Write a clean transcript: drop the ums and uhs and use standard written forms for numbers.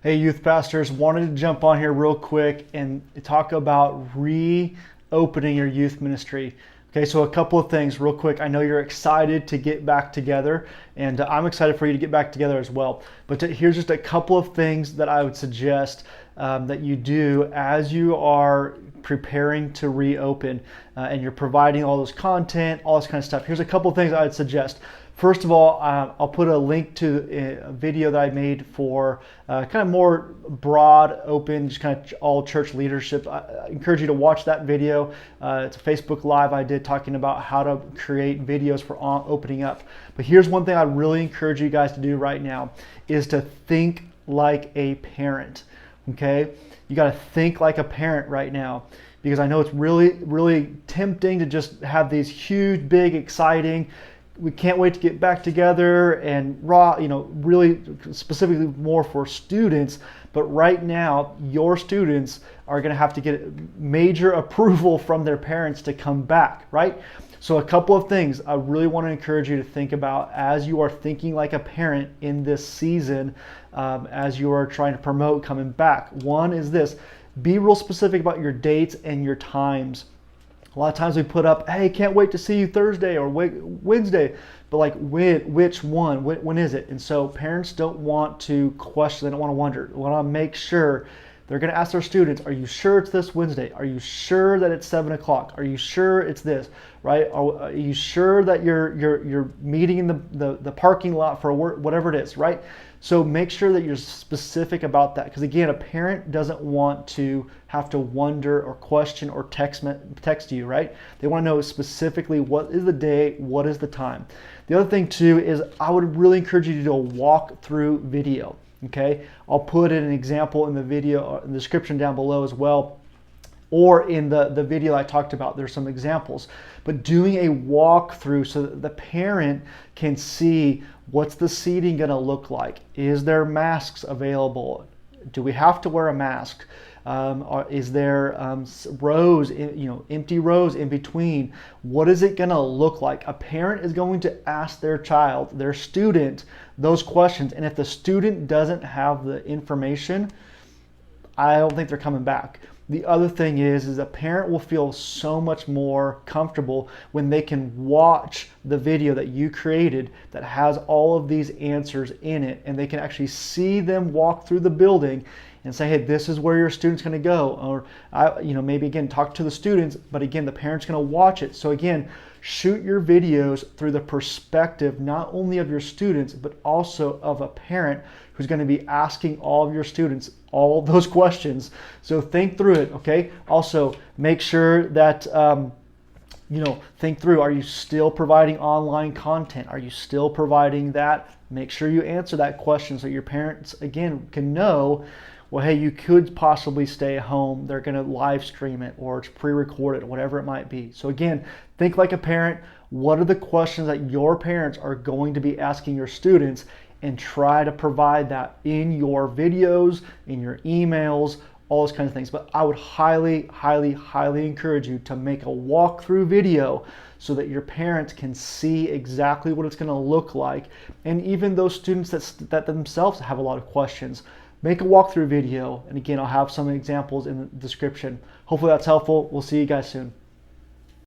Hey, youth pastors, wanted to jump on here real quick and talk about reopening your youth ministry. Okay, so a couple of things real quick. I know you're excited to get back together, and I'm excited for you to get back together as well. But here's just a couple of things that I would suggest that you do as you are preparing to reopen and you're providing all this content, all this kind of stuff. Here's a couple of things I would suggest. First of all, I'll put a link to a video that I made for kind of more broad, open, just kind of all church leadership. I encourage you to watch that video. It's a Facebook Live I did talking about how to create videos for opening up. But here's one thing I really encourage you guys to do right now is to think like a parent, okay? You got to think like a parent right now, because I know it's really, really tempting to just have these huge, big, exciting, we can't wait to get back together and really specifically more for students. But right now, your students are going to have to get major approval from their parents to come back, right? So a couple of things I really want to encourage you to think about as you are thinking like a parent in this season, as you are trying to promote coming back. One is this: be real specific about your dates and your times. A lot of times we put up, hey, can't wait to see you Thursday or Wednesday, but like which one? When is it? And so parents don't want to question, they don't want to wonder. They want to make sure. They're going to ask their students, are you sure it's this Wednesday? Are you sure that it's 7 o'clock? Are you sure it's this, right? Are you sure that you're meeting in the parking lot for whatever it is, right? So make sure that you're specific about that, because again, a parent doesn't want to have to wonder or question or text you, right? They want to know specifically what is the day, what is the time. The other thing too is I would really encourage you to do a walkthrough video. Okay, I'll put in an example in the video, in the description down below as well, or in the video I talked about, there's some examples. But doing a walkthrough so that the parent can see what's the seating going to look like. Is there masks available? Do we have to wear a mask? Is there rows, empty rows in between? What is it going to look like? A parent is going to ask their child, their student, those questions. And if the student doesn't have the information, I don't think they're coming back. The other thing is a parent will feel so much more comfortable when they can watch the video that you created that has all of these answers in it, and they can actually see them walk through the building and say, hey, this is where your student's going to go. Or, maybe again, talk to the students, but again, the parent's going to watch it. So again, shoot your videos through the perspective not only of your students, but also of a parent who's going to be asking all of your students all those questions. So think through it, okay? Also, make sure that, think through, are you still providing online content? Are you still providing that? Make sure you answer that question so your parents, again, can know, well, hey, you could possibly stay at home. They're going to live stream it, or it's pre-recorded, whatever it might be. So again, think like a parent. What are the questions that your parents are going to be asking your students? And try to provide that in your videos, in your emails, all those kinds of things. But I would highly, highly, highly encourage you to make a walkthrough video so that your parents can see exactly what it's going to look like. And even those students that themselves have a lot of questions, make a walkthrough video. And again, I'll have some examples in the description. Hopefully that's helpful. We'll see you guys soon.